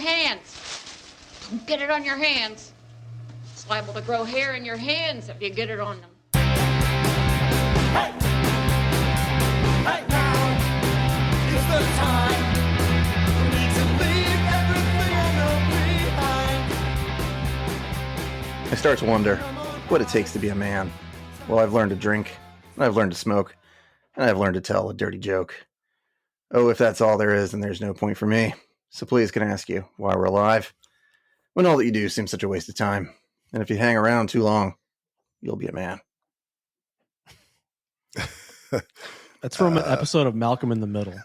hands. Don't get it on your hands. It's liable to grow hair in your hands if you get it on them. Hey! Hey now! It's the time for me to leave everything I know behind. I start to wonder what it takes to be a man. Well, I've learned to drink, and I've learned to smoke, and I've learned to tell a dirty joke. Oh, if that's all there is, then there's no point for me. So please, can I ask you why we're alive? When all that you do seems such a waste of time. And if you hang around too long, you'll be a man. That's from an episode of Malcolm in the Middle.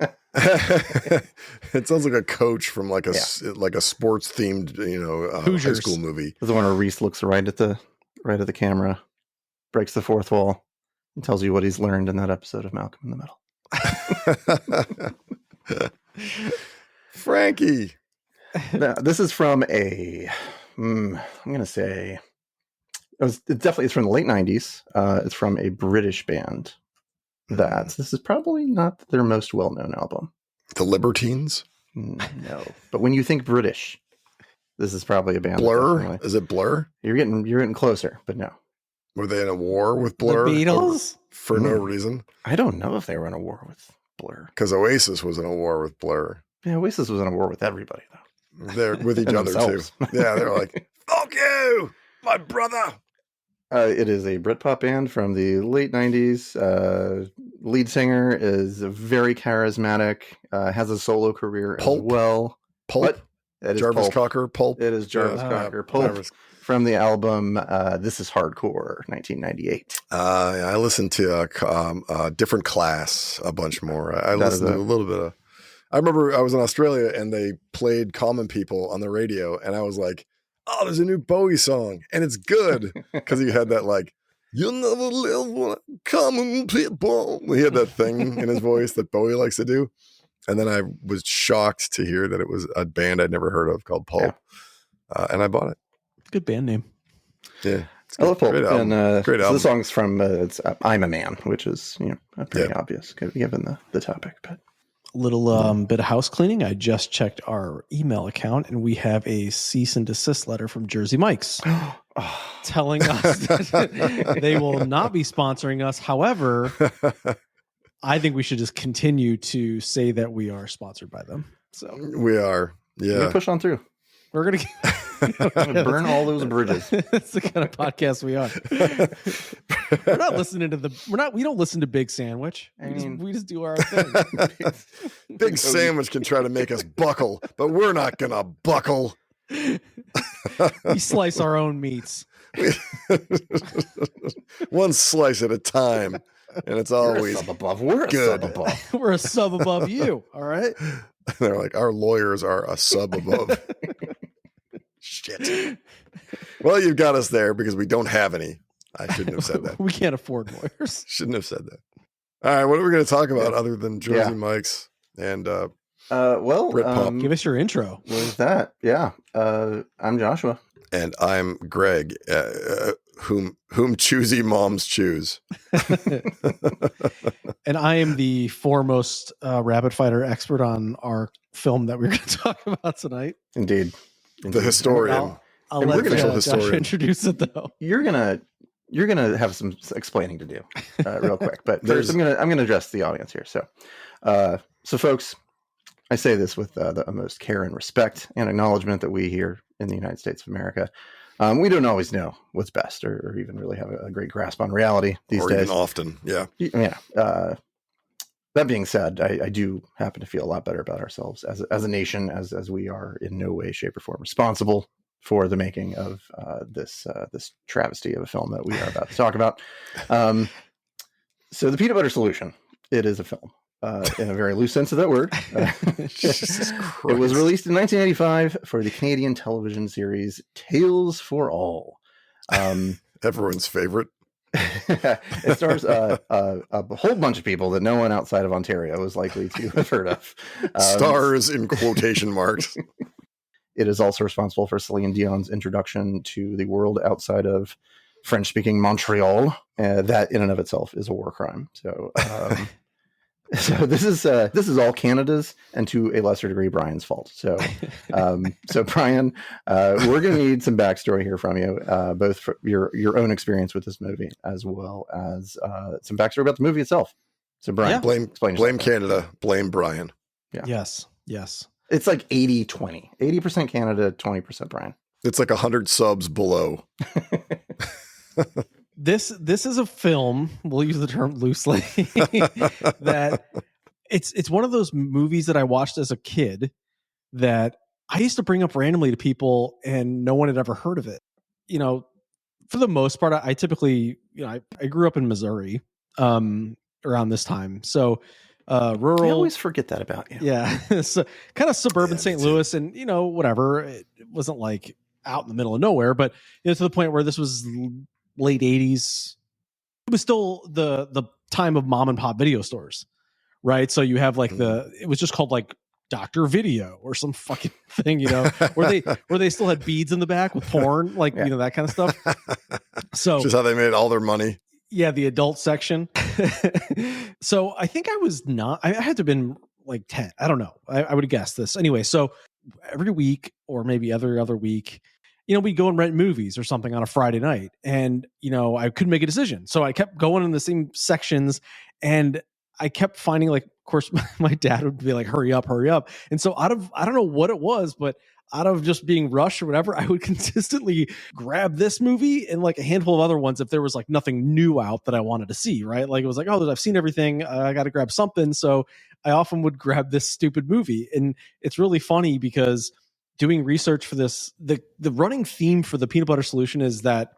It sounds like a coach from like a sports themed, high school movie. The one where Reese looks right at the camera, breaks the fourth wall, and tells you what he's learned in that episode of Malcolm in the Middle. Frankie. Now, this is from I'm going to say it's from the late 90s. It's from a British band. This is probably not their most well-known album. The Libertines? No. But when you think British, this is probably a band. Blur? Is it Blur? You're getting closer, but no. Were they in a war with Blur? The Beatles? For no reason? I don't know if they were in a war with Blur. Because Oasis was in a war with Blur. Yeah, Oasis was in a war with everybody, though. They're with each other, themselves. too. Yeah, they're like, fuck you, my brother. It is a Britpop band from the late 90s. Lead singer is very charismatic, has a solo career as well. Pulp? What? It is Jarvis Pulp. Cocker? Pulp? It is Jarvis Cocker. Pulp from the album This Is Hardcore, 1998. I listened to Different Class a bunch more. I listened to a little bit of... I remember I was in Australia and they played Common People on the radio and I was like, oh, there's a new Bowie song and it's good. Because he had that like, you'll never live like common people. He had that thing in his voice that Bowie likes to do. And then I was shocked to hear that it was a band I'd never heard of called Pulp. Yeah. And I bought it. Good band name. Yeah. I love Pulp. Great album. And, Great so album. the song's from I'm a Man, which is pretty obvious given the topic. But Little bit of house cleaning. I just checked our email account and we have a cease and desist letter from Jersey Mike's telling us that they will not be sponsoring us. However, I think we should just continue to say that we are sponsored by them. So we are. Yeah. We're gonna push on through. We're going to burn all those bridges. That's the kind of podcast we are. We're not listening to we don't listen to Big Sandwich. We just do our thing. Big Sandwich can try to make us buckle, but we're not going to buckle. We slice our own meats. One slice at a time. And it's always sub above. We're good. A sub above. We're a sub above you. All right. They're like, our lawyers are a sub above. Shit. Well, you've got us there because we don't have any. I shouldn't have said that. We can't afford lawyers. Shouldn't have said that. All right. What are we going to talk about other than Jersey Mike's and Britpop? Give us your intro. What is that? Yeah. I'm Joshua. And I'm Greg, whom choosy moms choose. And I am the foremost rapid fighter expert on our film that we're going to talk about tonight. Indeed. The historian. I'll let Josh introduce it though. You're gonna have some explaining to do real quick, but first I'm gonna address the audience here. So folks, I say this with the utmost care and respect and acknowledgement that we here in the United States of America, we don't always know what's best or even really have a great grasp on reality these days. Even often, yeah. Yeah. That being said, I do happen to feel a lot better about ourselves as a nation, as we are in no way, shape, or form responsible for the making of this travesty of a film that we are about to talk about. So the Peanut Butter Solution, it is a film. In a very loose sense of that word. It was released in 1985 for the Canadian television series Tales for All. Everyone's favorite. It stars a whole bunch of people that no one outside of Ontario is likely to have heard of. Stars in quotation marks. It is also responsible for Celine Dion's introduction to the world outside of French-speaking Montreal. That in and of itself is a war crime. So So this is all Canada's and to a lesser degree Brian's fault. So so Brian, we're going to need some backstory here from you, both for your own experience with this movie as well as some backstory about the movie itself. So Brian, blame Canada, blame Brian. Yeah. Yes. It's like 80-20. 80% Canada, 20% Brian. It's like 100 subs below. This is a film, we'll use the term loosely, that it's one of those movies that I watched as a kid that I used to bring up randomly to people and no one had ever heard of it. You know, for the most part, I typically, I grew up in Missouri around this time. So rural. I always forget that about you. Yeah. So kind of suburban St. Louis and, whatever. It wasn't like out in the middle of nowhere, but to the point where this was late 80s. It was still the time of mom and pop video stores, right? So you have like it was just called like Dr. Video or some fucking thing, where they still had beads in the back with porn, like that kind of stuff. So just how they made all their money. Yeah, the adult section. So I think I had to have been like 10. I don't know. I would have guessed this. Anyway, so every week or maybe every other week, we'd go and rent movies or something on a Friday night. And, I couldn't make a decision. So I kept going in the same sections and I kept finding, like, of course, my dad would be like, hurry up. And so I don't know what it was, but out of just being rushed or whatever, I would consistently grab this movie and like a handful of other ones if there was like nothing new out that I wanted to see, right? Like it was like, oh, I've seen everything. I got to grab something. So I often would grab this stupid movie. And it's really funny because doing research for this, the running theme for the peanut butter solution is that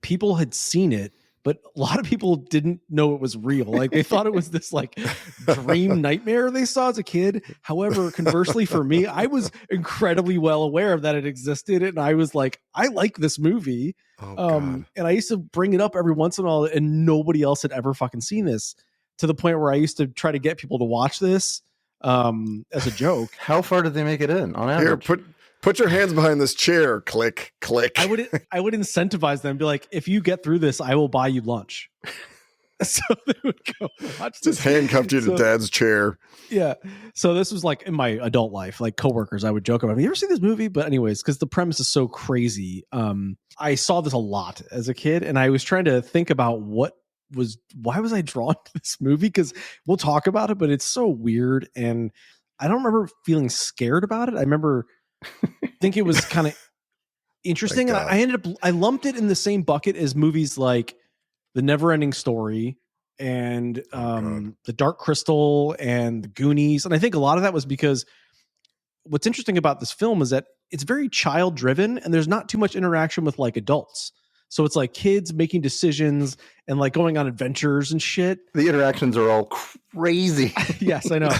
people had seen it, but a lot of people didn't know it was real. Like they thought it was this like dream nightmare they saw as a kid. However, conversely for me, I was incredibly well aware of that it existed. And I was like, I like this movie. And I used to bring it up every once in a while and nobody else had ever fucking seen this, to the point where I used to try to get people to watch this as a joke. How far did they make it in on average? Here, put your hands behind this chair. Click. I would incentivize them, be like, if you get through this, I will buy you lunch. So they would go watch this. Just handcuffed you to dad's chair. Yeah. So this was like in my adult life, like coworkers, I would joke about, have you ever seen this movie? But anyways, because the premise is so crazy. I saw this a lot as a kid and I was trying to think about why was I drawn to this movie? Because we'll talk about it, but it's so weird. And I don't remember feeling scared about it. I remember think it was kind of interesting. And I lumped it in the same bucket as movies like The Neverending Story and The Dark Crystal and The Goonies. And I think a lot of that was because what's interesting about this film is that it's very child driven and there's not too much interaction with like adults. So it's like kids making decisions and like going on adventures and shit. The interactions are all crazy. Yes, I know.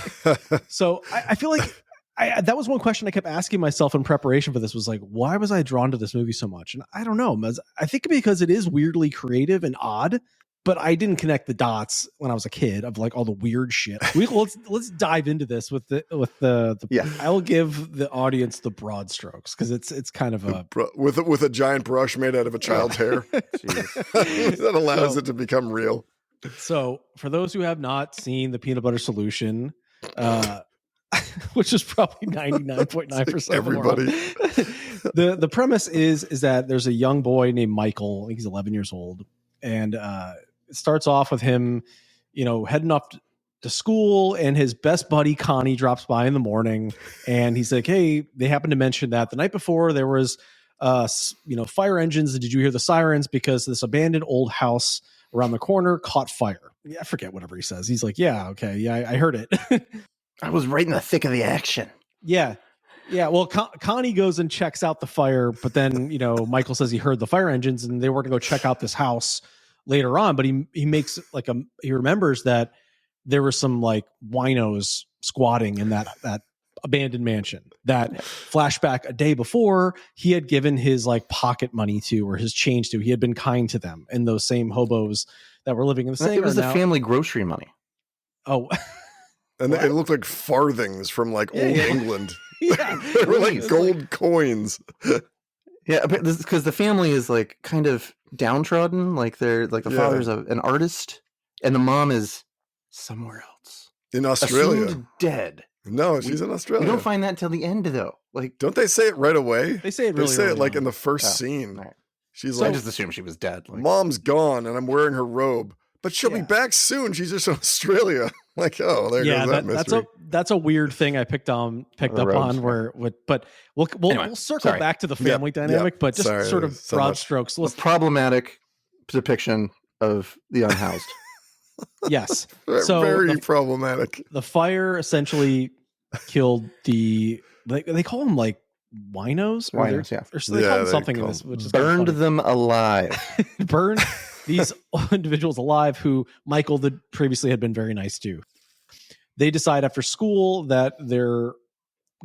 So I feel like that was one question I kept asking myself in preparation for this, was like, why was I drawn to this movie so much? And I don't know. I think because it is weirdly creative and odd, but I didn't connect the dots when I was a kid of like all the weird shit. Let's dive into this with the yeah. I'll give the audience the broad strokes because it's kind of a with a giant brush made out of a child's hair. That allows it to become real. So for those who have not seen the Peanut Butter Solution, which is probably 99.9% everybody. The premise is that there's a young boy named Michael. I think he's 11 years old, and it starts off with him, heading off to school, and his best buddy Connie drops by in the morning, and he's like, "Hey, they happen to mention that the night before there was, fire engines. Did you hear the sirens? Because this abandoned old house around the corner caught fire." I forget whatever he says. He's like, "Yeah, okay, yeah, I heard it." I was right in the thick of the action. Yeah. Well, Connie goes and checks out the fire, but then, Michael says he heard the fire engines and they were going to go check out this house later on. But he makes like he remembers that there were some like winos squatting in that abandoned mansion. That flashback a day before, he had given his like pocket money to, or his change to. He had been kind to them, and those same hobos that were living in the same. It was the family grocery money. Oh. And it looked like farthings from like old England. Yeah, they were like gold coins. Yeah, because the family is like kind of downtrodden. Like they're like the father's an artist, and the mom is somewhere else. In Australia. assumed dead. No, she's in Australia. We don't find that till the end, though. Like, don't they say it right away? They say it really They say it early like on. in the first Oh, scene. all right. She's So I like, just assumed she was dead. Like, Mom's gone and I'm wearing her robe, but she'll be Yeah. back soon. She's just in Australia. Like, oh, there goes that mystery. that's a weird thing I picked up robes, on where but we'll Anyway, circle sorry. back to the family dynamic, but just Sorry, sort of so broad much. strokes. a Let's, problematic depiction of the unhoused. yes. Very, So very problematic. the fire essentially killed they call them like winos, or Winos, yeah. or so they Yeah, call them they something in call this, which is kinda Burned funny. them alive. Burned these individuals alive who Michael previously had been very nice to. They decide after school that they're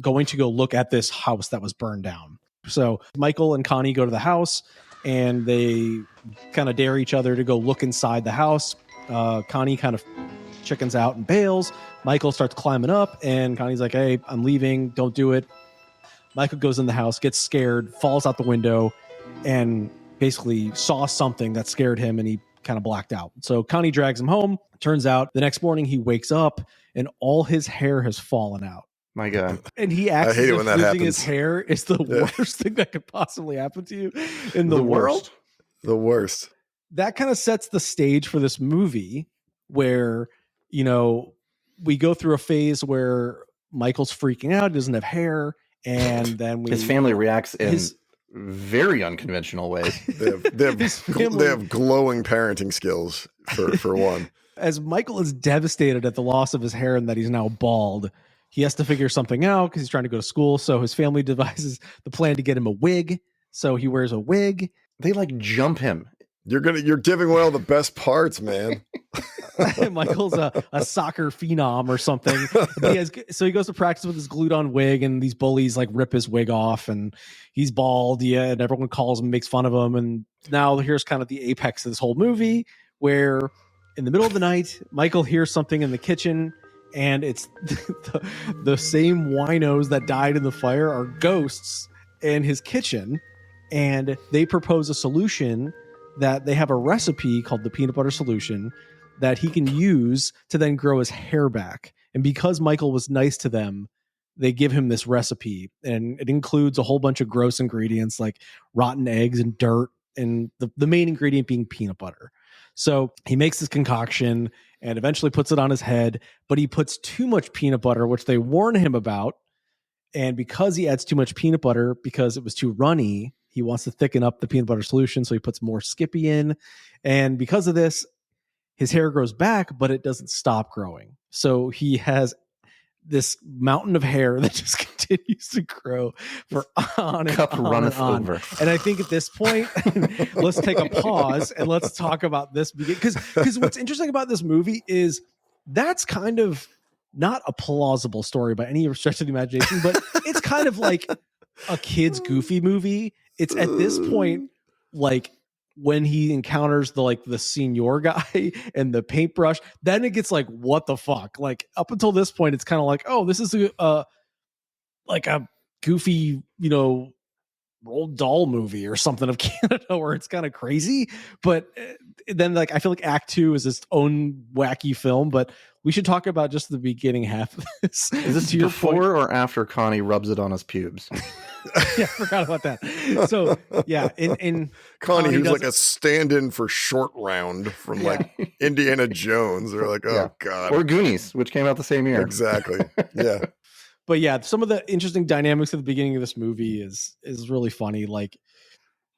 going to go look at this house that was burned down. So Michael and Connie go to the house and they kind of dare each other to go look inside the house. Connie kind of chickens out and bails. Michael starts climbing up and Connie's like, hey, I'm leaving. Don't do it. Michael goes in the house, gets scared, falls out the window, and basically saw something that scared him and he kind of blacked out. So Connie drags him home. Turns out the next morning he wakes up and all his hair has fallen out. My God. And he acts hate as it if when that losing his happens. hair is the Yeah. worst thing that could possibly happen to you in the world. worst. The worst. That kind of sets the stage for this movie where, you know, we go through a phase where Michael's freaking out, he doesn't have hair, and then His family reacts in very unconventional ways. His family- They have glowing parenting skills for one. as Michael is devastated at the loss of his hair and that he's now bald, he has to figure something out because he's trying to go to school. So his family devises the plan to get him a wig. So he wears a wig. They like jump him. You're giving away all the best parts, man. Michael's a soccer phenom or something. But so he goes to practice with his glued on wig, and these bullies like rip his wig off, and he's bald. Yeah, and everyone calls him, makes fun of him. And now here's kind of the apex of this whole movie, where in the middle of the night, Michael hears something in the kitchen, and it's the same winos that died in the fire are ghosts in his kitchen, and they propose a solution that they have a recipe called the peanut butter solution that he can use to then grow his hair back. And because Michael was nice to them, they give him this recipe, and it includes a whole bunch of gross ingredients like rotten eggs and dirt, and the main ingredient being peanut butter. So he makes this concoction and eventually puts it on his head, but he puts too much peanut butter, which they warn him about. And because he adds too much peanut butter, because it was too runny, he wants to thicken up the peanut butter solution. So he puts more Skippy in. And because of this, his hair grows back, but it doesn't stop growing. So he has this mountain of hair that just continues to grow for on and Cup on runneth and on. over. And I think at this point, let's take a pause and let's talk about this because what's interesting about this movie is that's kind of not a plausible story by any stretch of the imagination, but it's kind of like a kid's goofy movie. It's at this point like when he encounters the senior guy and the paintbrush, then it gets like, what the fuck? Like up until this point, it's kind of like, oh, this is a goofy, Roald Dahl movie or something of Canada where it's kind of crazy. But then I feel like Act 2 is its own wacky film, but we should talk about just the beginning half of this. Is this To your before point- or after Connie rubs it on his pubes? Yeah, I forgot about that. So yeah, in Connie, who's does- like a stand-in for Short Round from like Indiana Jones. They're like, oh Yeah. God. Or Goonies, which came out the same year. Exactly. Yeah. But yeah, some of the interesting dynamics at the beginning of this movie is really funny. Like,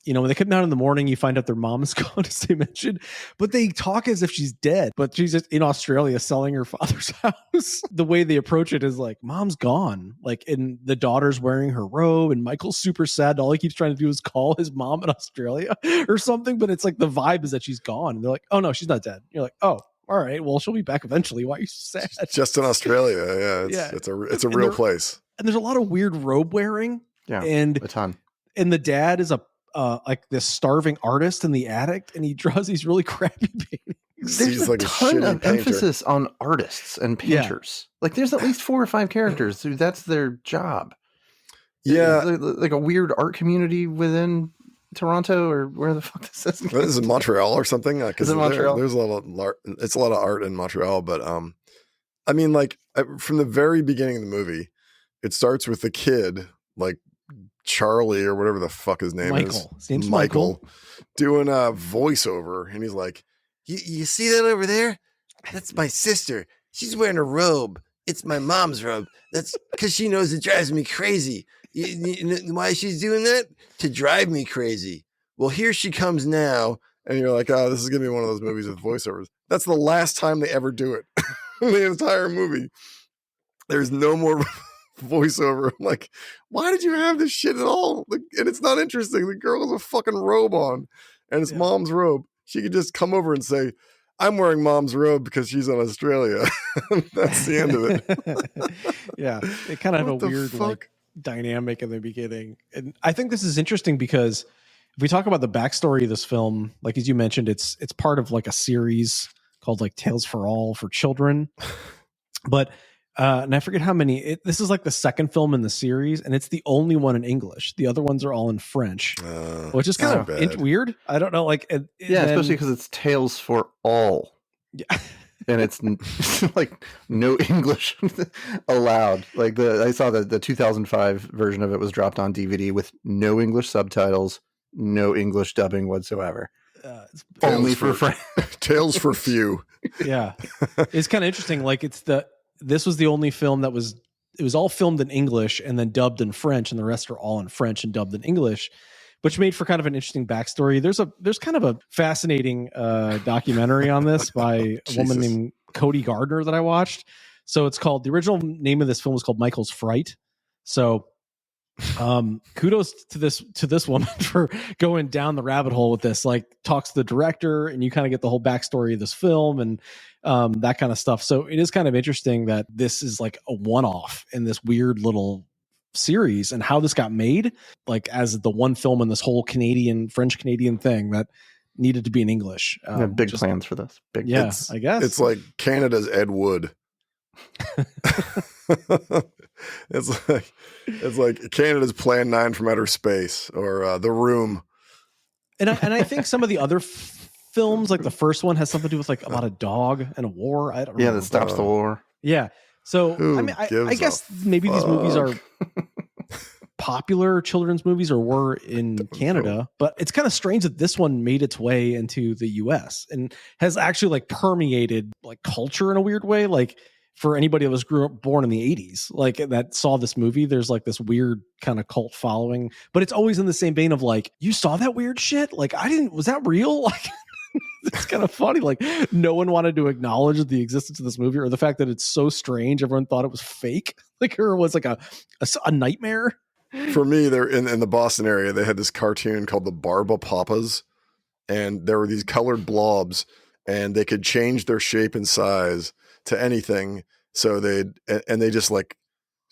when they come out in the morning, you find out their mom is gone, as they mentioned, but they talk as if she's dead, but she's just in Australia selling her father's house. The way they approach it is like, mom's gone. Like, and the daughter's wearing her robe, and Michael's super sad. All he keeps trying to do is call his mom in Australia or something, but it's like the vibe is that she's gone. And they're like, oh no, she's not dead. You're like, oh, all right, well, she'll be back eventually. Why are you so sad? Just in Australia. Yeah. It's a real place. And there's a lot of weird robe wearing. Yeah, And a ton. the dad is like this starving artist in the attic, and he draws these really crappy paintings. There's He's a like a ton shitty of painter. emphasis on artists and painters. Like there's at least 4 or 5 characters who that's their job. Yeah. It's like a weird art community within Toronto or where the fuck this is. This is Montreal or something. Is it Montreal? There's a lot of art. It's a lot of art in Montreal, but I mean, like from the very beginning of the movie, it starts with the kid, like Charlie or whatever the fuck his name is. His name's Michael. Doing a voiceover. And he's like, you see that over there? That's my sister. She's wearing a robe. It's my mom's robe. That's because she knows it drives me crazy. Why she's doing that? To drive me crazy. Well, here she comes now. And you're like, oh, this is going to be one of those movies with voiceovers. That's the last time they ever do it. The entire movie. There's no more voiceover. I'm like, why did you have this shit at all? Like, and it's not interesting. The girl has a fucking robe on and it's mom's robe. She could just come over and say, I'm wearing mom's robe because she's in Australia. That's the end of it. Yeah. They kind of have a weird like dynamic in the beginning. And I think this is interesting because if we talk about the backstory of this film, like as you mentioned, it's part of like a series called like Tales for All for children. But and I forget how many. This is like the second film in the series, and it's the only one in English. The other ones are all in French, which is kind of weird. I don't know, like especially because it's Tales for All. Yeah. And it's like no English allowed. Like I saw the 2005 version of it was dropped on DVD with no English subtitles, no English dubbing whatsoever. Only for French. Tales for few. Yeah, it's kind of interesting. Like this was the only film that it was all filmed in English and then dubbed in French, and the rest are all in French and dubbed in English, which made for kind of an interesting backstory. There's kind of a fascinating documentary on this by a woman named Cody Gardner that I watched. So it's called, the original name of this film was called Michael's Fright. So kudos to this woman for going down the rabbit hole with this, like talks to the director and you kind of get the whole backstory of this film and that kind of stuff. So it is kind of interesting that this is like a one-off in this weird little series and how this got made, like as the one film in this whole French Canadian thing that needed to be in English. Big plans for this. I guess it's like Canada's Ed Wood. It's like Canada's Plan 9 from Outer Space or The Room. And I think some of the other films, like the first one, has something to do with like about a dog and a war. I don't know. Yeah, that stops the war. Yeah. So I mean, I guess maybe these movies are popular children's movies or were in Canada, but it's kind of strange that this one made its way into the US and has actually like permeated like culture in a weird way. Like for anybody that was born in the 80s, like that saw this movie, there's like this weird kind of cult following, but it's always in the same vein of like, you saw that weird shit? Like was that real? Like it's kind of funny. Like no one wanted to acknowledge the existence of this movie or the fact that it's so strange. Everyone thought it was fake. Like or it was like a nightmare. For me, they're in the Boston area. They had this cartoon called the Barba Papas, and there were these colored blobs, and they could change their shape and size to anything. So they just like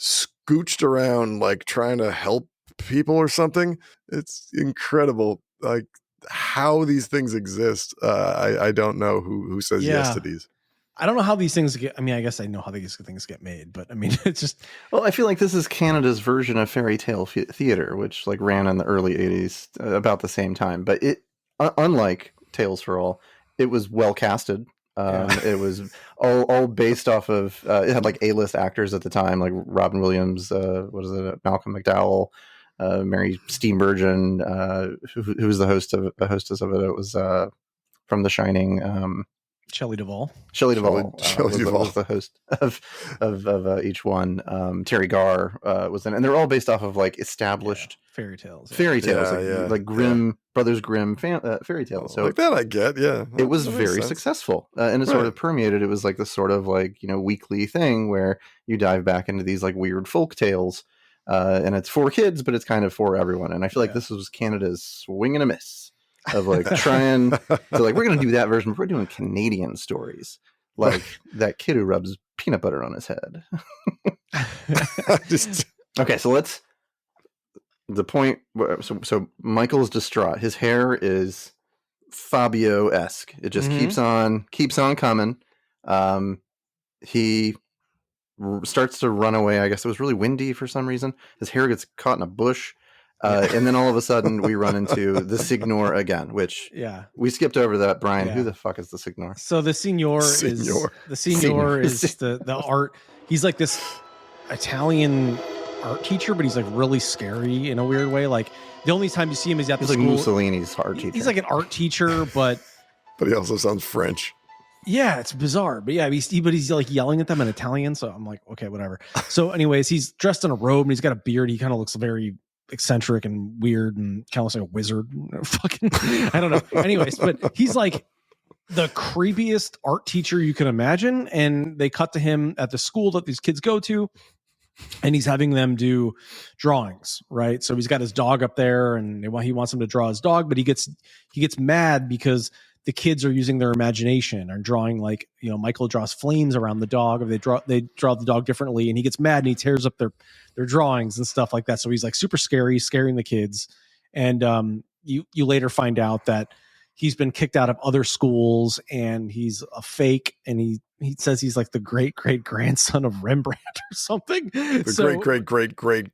scooched around, like trying to help people or something. It's incredible, like how these things exist. I don't know who says yes to these. I don't know how these things get. I mean, I guess I know how these things get made, but I mean, it's just. Well, I feel like this is Canada's version of fairy tale theater, which like ran in the early '80s, about the same time. But it, unlike Tales for All, it was well casted. It was all based off of. It had like A-list actors at the time, like Robin Williams, Malcolm McDowell, Mary Steenburgen, who was the hostess of it. It was from The Shining. Shelley Duvall. Shelley Duvall was the host of each one. Terry Garr was in, and they're all based off of like established fairy tales, like Grimm Brothers Grimm fairy tales. So like that, I get, it was very successful, and it sort of permeated. It was like this sort of like weekly thing where you dive back into these like weird folk tales, and it's for kids, but it's kind of for everyone. And I feel like this was Canada's swing and a miss. Of like trying to like, we're going to do that version, but we're doing Canadian stories like that kid who rubs peanut butter on his head. Okay, so so Michael's distraught. His hair is Fabio-esque. It just keeps on coming. He starts to run away. I guess it was really windy for some reason. His hair gets caught in a bush. And then all of a sudden we run into the Signor again, which we skipped over that. Brian, who the fuck is the Signor? So the Signor is the art. He's like this Italian art teacher, but he's like really scary in a weird way. Like the only time you see him is at the school. Like Mussolini's art teacher. He's like an art teacher, but he also sounds French. Yeah, it's bizarre. But yeah, he's like yelling at them in Italian. So I'm like, okay, whatever. So anyways, he's dressed in a robe and he's got a beard. He kind of looks very eccentric and weird and kind of looks like a wizard. Fucking, I don't know. Anyways, but he's like the creepiest art teacher you can imagine. And they cut to him at the school that these kids go to. And he's having them do drawings, right? So he's got his dog up there and he wants them to draw his dog, but he gets mad because the kids are using their imagination and drawing, like, you know, Michael draws flames around the dog, or they draw the dog differently, and he gets mad and he tears up their drawings and stuff like that. So he's like super scary, scaring the kids. And you later find out that he's been kicked out of other schools and he's a fake, and he says he's like the great grandson of Rembrandt or something. The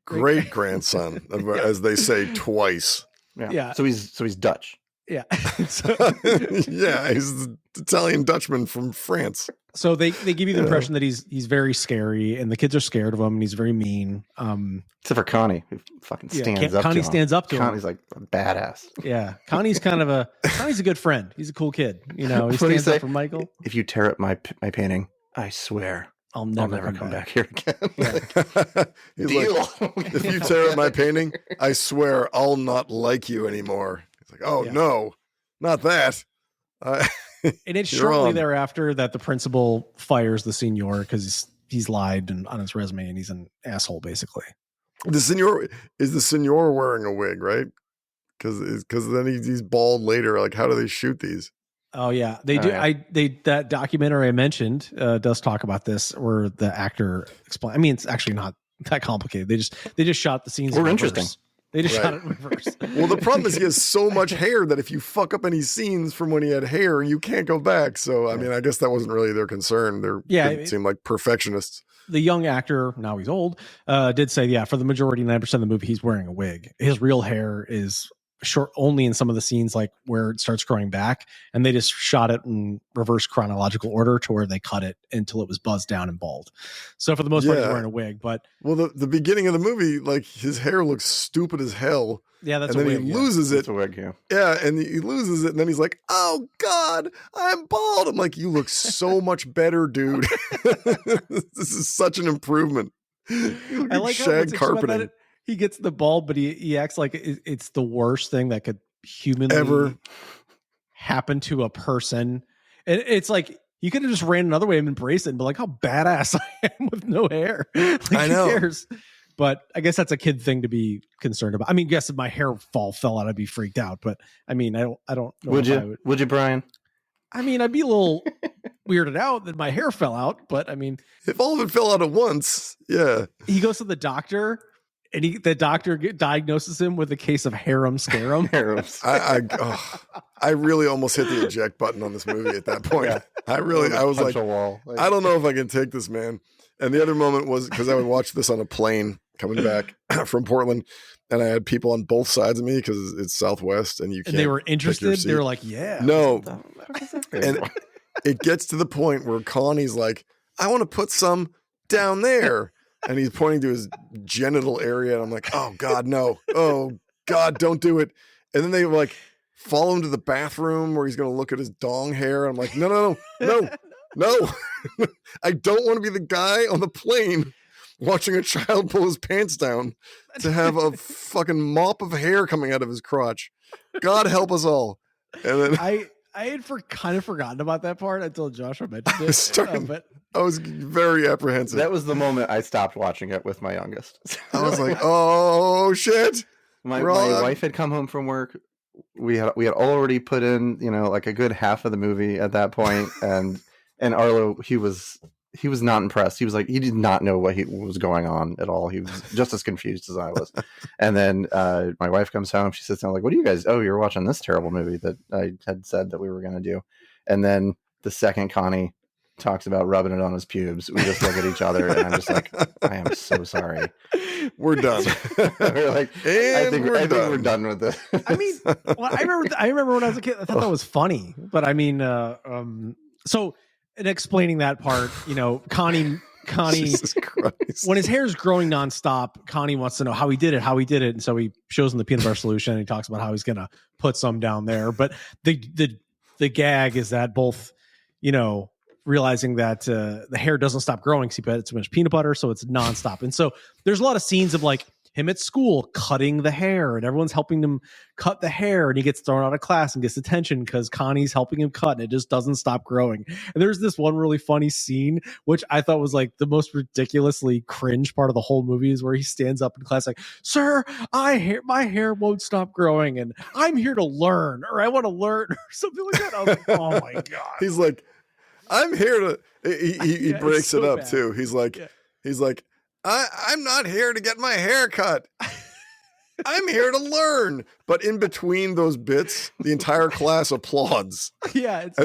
great grandson, as they say twice. Yeah. So he's Dutch. Yeah. Yeah, he's the Italian Dutchman from France. So they give you the impression that he's very scary, and the kids are scared of him, and he's very mean. Except for Connie, who fucking stands up. Connie stands up to him. Connie's like a badass. Yeah, Connie's Connie's a good friend. He's a cool kid. You know, he stands up for Michael. If you tear up my painting, I swear I'll never come back here again. Yeah. He's Deal. Like, if you tear up my painting, I swear I'll not like you anymore. It's like, oh no, not that. And it's shortly thereafter that the principal fires the Signor because he's lied on his resume and he's an asshole, basically. The Signor wearing a wig, right? Because then he's bald later. Like, how do they shoot these? Oh yeah, they do. Yeah. That documentary I mentioned does talk about this, where the actor explain. I mean, it's actually not that complicated. They just shot the scenes. More interesting. They just shot it in reverse. Well, the problem is he has so much hair that if you fuck up any scenes from when he had hair, you can't go back. So, I mean, I guess that wasn't really their concern. They seem like perfectionists. The young actor, now he's old, did say, for the majority, 9% of the movie, he's wearing a wig. His real hair is short only in some of the scenes, like where it starts growing back, and they just shot it in reverse chronological order to where they cut it until it was buzzed down and bald. So for the most part, he's wearing a wig. But the beginning of the movie, like, his hair looks stupid as hell. Yeah, that's and a then wig. He loses it. That's a wig, yeah. Yeah, and he loses it, and then he's like, "Oh God, I'm bald." I'm like, "You look so much better, dude. This is such an improvement." I like shag carpeting. He gets the bald, but he acts like it's the worst thing that could humanly ever happen to a person. And it's like, you could have just ran another way and embraced it and be like, how badass I am with no hair. Like, I know. Who cares? But I guess that's a kid thing to be concerned about. I mean, guess if my hair fell out, I'd be freaked out. But I mean, I don't know. Would you, Brian? I mean, I'd be a little weirded out that my hair fell out. But I mean, if all of it fell out at once, yeah. He goes to the doctor. And the doctor diagnoses him with a case of harem scarum. I really almost hit the eject button on this movie at that point. Yeah. I was like, I don't know if I can take this, man. And the other moment was because I would watch this on a plane coming back from Portland, and I had people on both sides of me because it's Southwest, and you can't. And they were interested. They were like, "Yeah." No, and it gets to the point where Connie's like, "I want to put some down there." And he's pointing to his genital area. And I'm like, oh God, no. Oh God, don't do it. And then they like follow him to the bathroom where he's going to look at his dong hair. I'm like, no. I don't want to be the guy on the plane watching a child pull his pants down to have a fucking mop of hair coming out of his crotch. God help us all. And then I had kind of forgotten about that part until Joshua mentioned it. I was very apprehensive. That was the moment I stopped watching it with my youngest. I was like, "Oh shit!" My wife had come home from work. We had already put in, like a good half of the movie at that point, and Arlo, he was not impressed. He was like, he did not know what was going on at all. He was just as confused as I was. And then my wife comes home. She sits down like, "What are you guys? Oh, you're watching this terrible movie that I had said that we were going to do." And then the second Connie talks about rubbing it on his pubes, we just look at each other and I'm just like, I am so sorry. We're done. We're like, I think we're done with this. I mean, well, I remember when I was a kid, I thought that was funny, but I mean, so in explaining that part, Connie, Jesus Christ. when his hair is growing nonstop, Connie wants to know how he did it. And so he shows him the peanut butter solution and he talks about how he's going to put some down there. But the gag is that both, realizing that the hair doesn't stop growing because he put too much peanut butter, so it's nonstop. And so there's a lot of scenes of like him at school cutting the hair and everyone's helping him cut the hair and he gets thrown out of class and gets attention because Connie's helping him cut and it just doesn't stop growing. And there's this one really funny scene, which I thought was like the most ridiculously cringe part of the whole movie, is where he stands up in class like, "Sir, my hair won't stop growing and I'm here to learn," or "I want to learn," or something like that. I was like, oh my God. He's like, I'm here to, he breaks so it up bad. Too. He's like, I'm not here to get my hair cut. I'm here to learn. But in between those bits, the entire class applauds. Yeah. It's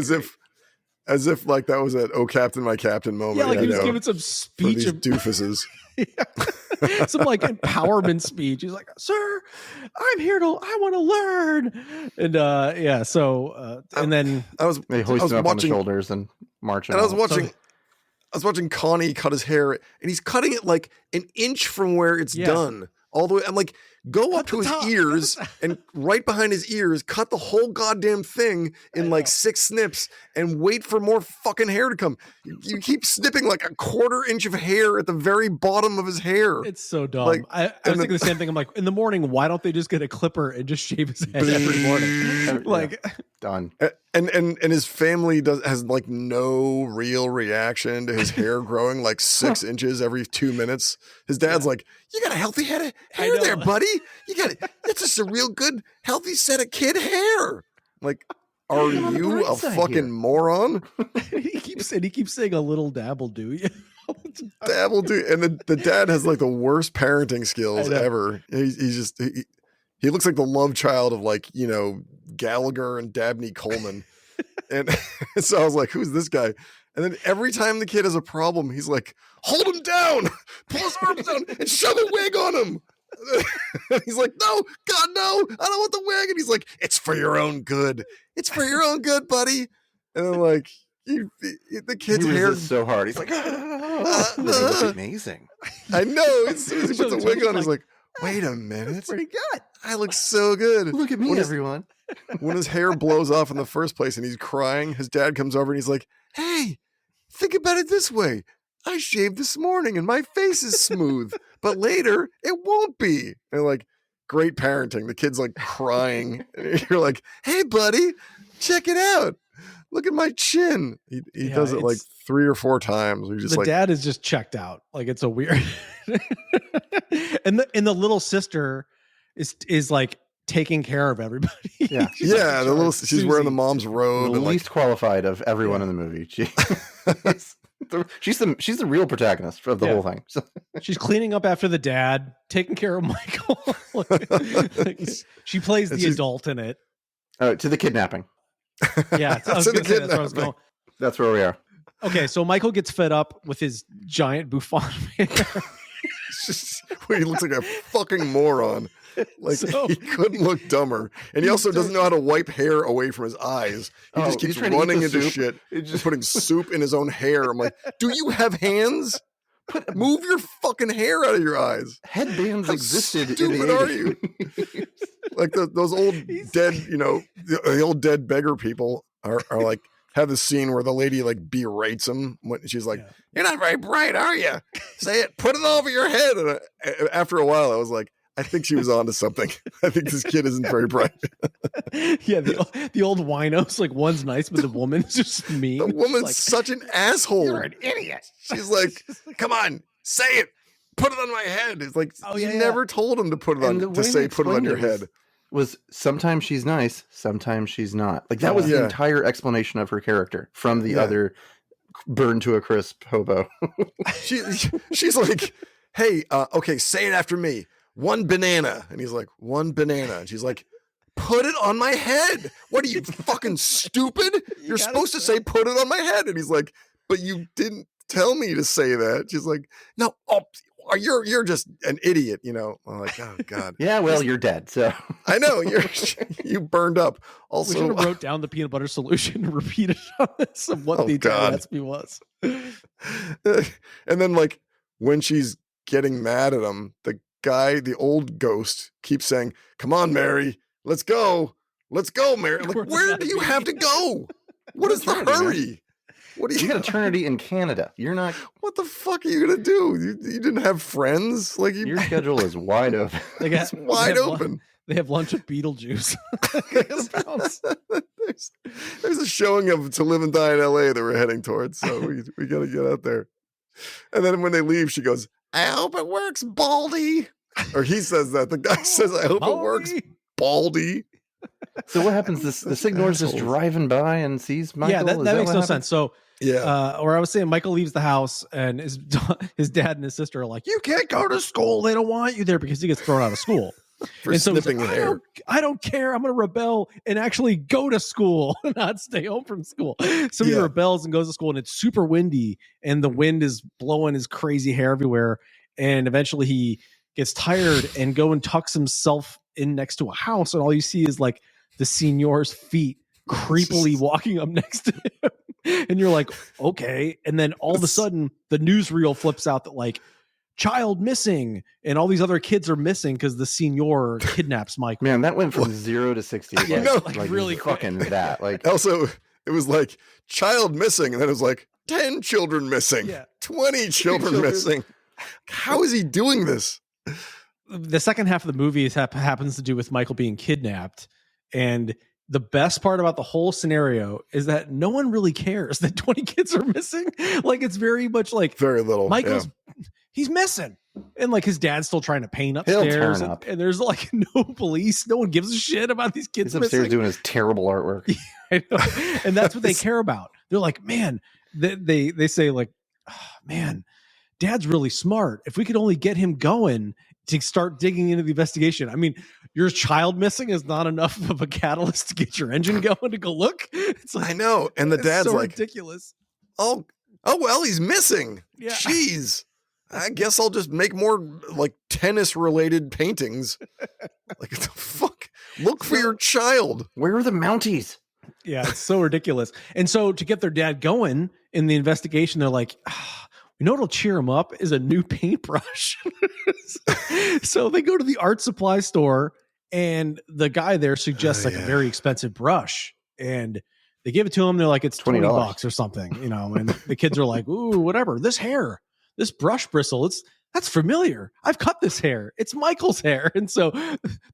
as if like that was an "Oh Captain, my Captain" moment. Yeah, like he was giving some speech of doofuses. Some like empowerment speech. He's like, "Sir, I want to learn." And and then they hoist him up on the shoulders and march him. And I was watching Connie cut his hair, and he's cutting it like an inch from where it's done, all the way. I'm like, go up to his ears and right behind his ears, cut the whole goddamn thing in like 6 snips, and wait for more fucking hair to come. You keep snipping like a 1/4 inch of hair at the very bottom of his hair. It's so dumb. Like, I was thinking the same thing. I'm like, in the morning, why don't they just get a clipper and just shave his head every morning? Like, done. And his family has like no real reaction to his hair growing like 6 inches every 2 minutes. His dad's like, "You got a healthy head of hair there, buddy. You got it. It's just a real good, healthy set of kid hair." Like, are you a fucking moron? he keeps saying "a little dabble do." Dabble do, and the dad has like the worst parenting skills ever. He looks like the love child of like, Gallagher and Dabney Coleman. And so I was like, who's this guy? And then every time the kid has a problem, he's like, "Hold him down, pull his arms down and shove a wig on him." And he's like, "No, God, no, I don't want the wig." And he's like, "It's for your own good. It's for your own good, buddy." And I'm like, the kid's hair is so hard. He's like, looks amazing. I know. As soon as he puts a wig on, he's like, "Wait a minute. That's pretty good. I look so good. Look at me, everyone." When his hair blows off in the first place and he's crying, his dad comes over and he's like, "Hey, think about it this way. I shaved this morning and my face is smooth, but later it won't be." And like, great parenting. The kid's like crying. And you're like, "Hey, buddy, check it out. Look at my chin." He does it like 3 or 4 times. The dad is just checked out. Like, it's a weird. and the little sister is like taking care of everybody. Yeah. She's wearing the mom's robe. The least qualified of everyone in the movie. She's the real protagonist of the whole thing. So. She's cleaning up after the dad, taking care of Michael. She plays the adult in it. To the kidnapping. Yeah, that's where I was going. That's where we are. Okay, so Michael gets fed up with his giant bouffant hair. He looks like a fucking moron. Like, he couldn't look dumber. And he also doesn't know how to wipe hair away from his eyes. He just keeps running into shit. Just putting soup in his own hair. I'm like, do you have hands? Move your fucking hair out of your eyes. Headbands existed. How stupid are you? Like those old dead, the old dead beggar people are like, have the scene where the lady like berates him when she's like, "You're not very bright, are you? Say it, put it over your head." And after a while, I was like, I think she was onto something. I think this kid isn't very bright. Yeah, the old winos, like, one's nice, but the woman's just mean. The woman's such an asshole. "You're an idiot." She's like, "Come on, say it. Put it on my head." It's like, never told him to put it on put it on your head. Was sometimes she's nice, sometimes she's not. Like, that was the entire explanation of her character from the other burned to a crisp hobo. She's like, "Hey, okay, say it after me. 1 banana." And he's like, "1 banana." And she's like, "Put it on my head. What are you, fucking stupid? You're supposed to say, put it on my head." And he's like, but you didn't tell me to say that. She's like, no, you're just an idiot, you know. I'm like, oh God. Yeah, well, you're dead. So I know you burned up. We Also, should have wrote down the peanut butter solution and repeated on this of what the Italian God. recipe was. and then like when she's getting mad at him, the old ghost keeps saying, "Come on, Mary, let's go, Mary." I'm like, where do you have to go? What is the hurry? What do you got eternity in Canada? You're not. What the fuck are you gonna do? You didn't have friends? Like your schedule is wide open. It's wide open. They have lunch at Beetlejuice. there's a showing of To Live and Die in LA that we're heading towards, so we gotta get out there. And then when they leave, she goes, "I hope it works, Baldy." Or he says that. The guy says, "I hope it works, Baldy." So what happens? The Signor's just driving by and sees Michael. Yeah, that makes no sense. So yeah, or I was saying Michael leaves the house and his dad and his sister are like, "You can't go to school. They don't want you there," because he gets thrown out of school. For and so sniffing like, hair. I don't care. I'm going to rebel and actually go to school, not stay home from school. So he rebels and goes to school, and it's super windy, and the wind is blowing his crazy hair everywhere. And eventually he gets tired and go and tucks himself in next to a house, and all you see is like the signor's feet creepily walking up next to him. And you're like, okay. And then all of a sudden the newsreel flips out that like, child missing, and all these other kids are missing because the signor kidnaps Michael. Man, that went from 0 to 60. Like really fucking that. Like also, it was like child missing, and then it was like 10 children missing, 20 children missing. How is he doing this? The second half of the movie happens to do with Michael being kidnapped, and the best part about the whole scenario is that no one really cares that 20 kids are missing. Like it's very much like very little. Michael's he's missing, and like his dad's still trying to paint upstairs, and there's like no police. No one gives a shit about these kids. He's upstairs doing his terrible artwork. I know. And that's what they care about. They're like, man, they say like, oh, man, Dad's really smart. If we could only get him going to start digging into the investigation. I mean, your child missing is not enough of a catalyst to get your engine going to go look. It's like, I know. And the dad's so like, ridiculous. Oh, well, he's missing. Yeah. Jeez. I guess I'll just make more like tennis related paintings. Like, what the fuck? Look for your child. Where are the Mounties? Yeah, it's so ridiculous. And so to get their dad going in the investigation, they're like, you know what'll cheer him up is a new paintbrush. So they go to the art supply store, and the guy there suggests like a very expensive brush, and they give it to him. They're like, it's $20 or something, you know, and the kids are like, ooh, whatever. This brush bristle, that's familiar. I've cut this hair. It's Michael's hair. And so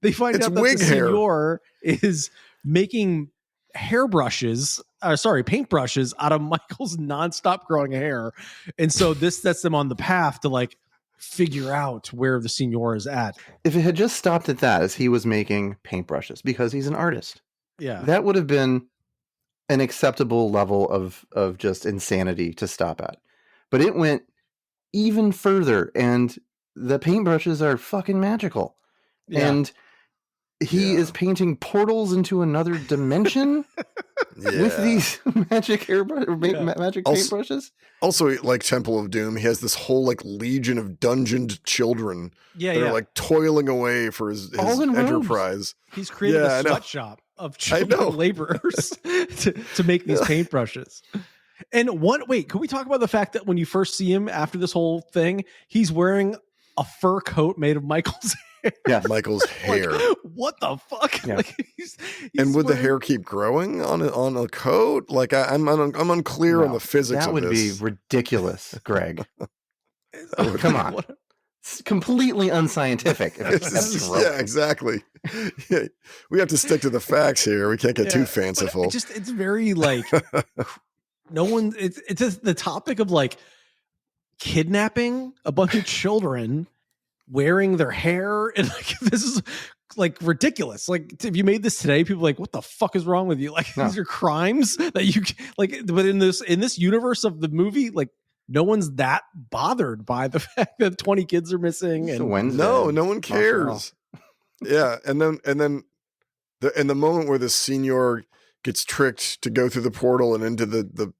they find out that the signor is making paintbrushes out of Michael's nonstop growing hair. And so this sets them on the path to like figure out where the signor is at. If it had just stopped at that, as he was making paintbrushes because he's an artist, that would have been an acceptable level of just insanity to stop at. But it went even further, and the paintbrushes are fucking magical. And he is painting portals into another dimension with these magic magic paintbrushes. Also, like Temple of Doom, he has this whole like legion of dungeoned children that are like toiling away for his enterprise. He's created a sweatshop of children laborers to make these paintbrushes. And can we talk about the fact that when you first see him after this whole thing, he's wearing a fur coat made of Michael's hair? Yeah, Michael's hair. Like, what the fuck? Yeah. Like, he's and would the hair keep growing on a coat? Like I'm unclear on the physics of this. That would be ridiculous, Greg. Come on. It's completely unscientific. Yeah, exactly. Yeah, we have to stick to the facts here. We can't get too fanciful. It's very like no one. It's just the topic of like kidnapping a bunch of children, wearing their hair, and like this is like ridiculous. Like if you made this today, people are like, what the fuck is wrong with you? Like these are crimes that you like. But in this universe of the movie, like no one's that bothered by the fact that 20 kids are missing. And no one cares. Yeah, and then the moment where the signor gets tricked to go through the portal and into the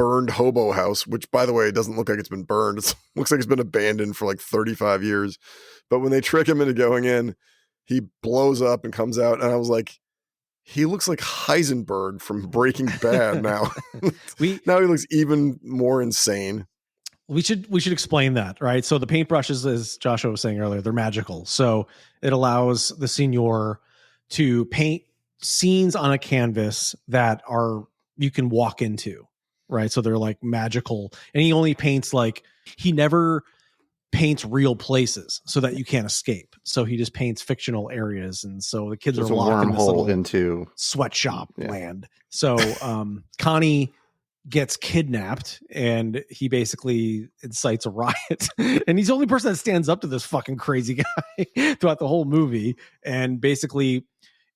burned hobo house, which by the way, it doesn't look like it's been burned. It looks like it's been abandoned for like 35 years. But when they trick him into going in, he blows up and comes out. And I was like, he looks like Heisenberg from Breaking Bad now. Now he looks even more insane. We should explain that, right? So the paintbrushes, as Joshua was saying earlier, they're magical. So it allows the senior to paint scenes on a canvas that are you can walk into, right? So they're like magical, and he only paints he never paints real places so that you can't escape. So he just paints fictional areas, and so the kids Just are a locked in this little wormhole into sweatshop land. So Connie gets kidnapped, and he basically incites a riot. And he's the only person that stands up to this fucking crazy guy throughout the whole movie. And basically,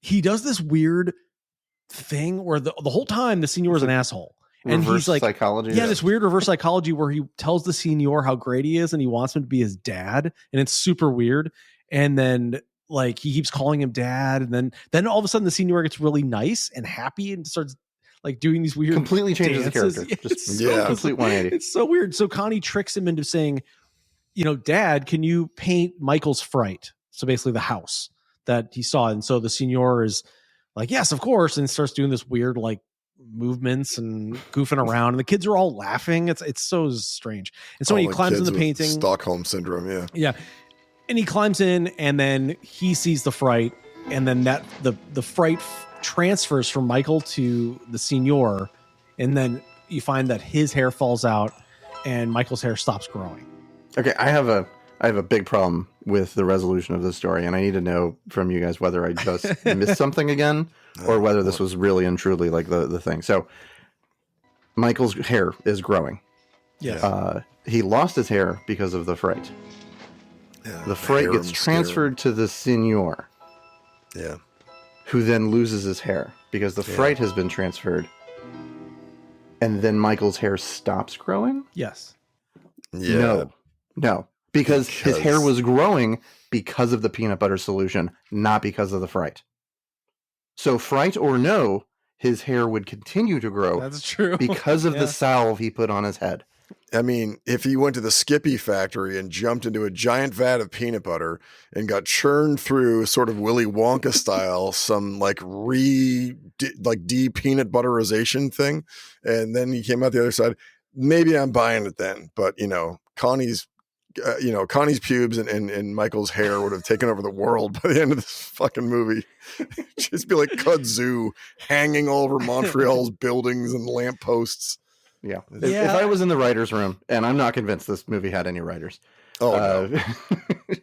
he does this weird thing where the whole time the senior is an asshole. And reverse he's like, psychology. Yeah, this weird reverse psychology where he tells the senior how great he is and he wants him to be his dad. And it's super weird. And then he keeps calling him dad. And then all of a sudden the senior gets really nice and happy and starts doing these weird completely changes dances. the character. Just Complete 180. It's so weird. So Connie tricks him into saying, Dad, can you paint Michael's fright? So basically the house that he saw. And so the senior is like, yes, of course. And starts doing this weird, movements and goofing around. And the kids are all laughing. It's so strange. And so when he climbs in the painting, Stockholm syndrome. Yeah. Yeah. And he climbs in, and then he sees the fright. And then the fright transfers from Michael to the senior, and then you find that his hair falls out and Michael's hair stops growing. Okay, I have a big problem with the resolution of this story, and I need to know from you guys whether I just missed something again or whether this was really and truly the thing. So Michael's hair is growing. Yes. He lost his hair because of the fright. Yeah, the fright gets transferred to the senior. Yeah. Who then loses his hair because the fright has been transferred. And then Michael's hair stops growing? Yes. Yeah. No. Because his hair was growing because of the peanut butter solution, not because of the fright. So fright or no, his hair would continue to grow. That's true. Because of the salve he put on his head. I mean, if he went to the Skippy factory and jumped into a giant vat of peanut butter and got churned through sort of Willy Wonka style, some de-peanut butterization thing, and then he came out the other side, maybe I'm buying it then. But, Connie's pubes and Michael's hair would have taken over the world by the end of this fucking movie. Just be like kudzu hanging all over Montreal's buildings and lampposts. Yeah. If I was in the writer's room, and I'm not convinced this movie had any writers. No.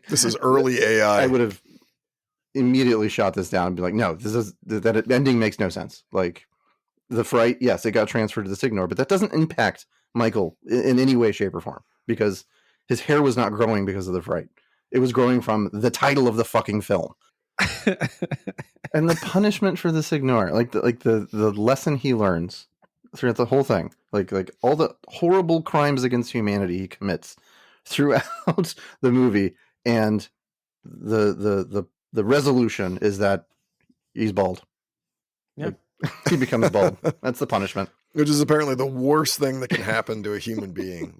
This is early AI. I would have immediately shot this down and be like, no, that ending makes no sense. The fright, yes, it got transferred to the signor, but that doesn't impact Michael in any way, shape, or form because his hair was not growing because of the fright. It was growing from the title of the fucking film. And the punishment for the signor, the lesson he learns throughout the whole thing, like all the horrible crimes against humanity he commits throughout the movie, and the resolution is that he's bald. Yeah. He becomes bald. That's the punishment. Which is apparently the worst thing that can happen to a human being.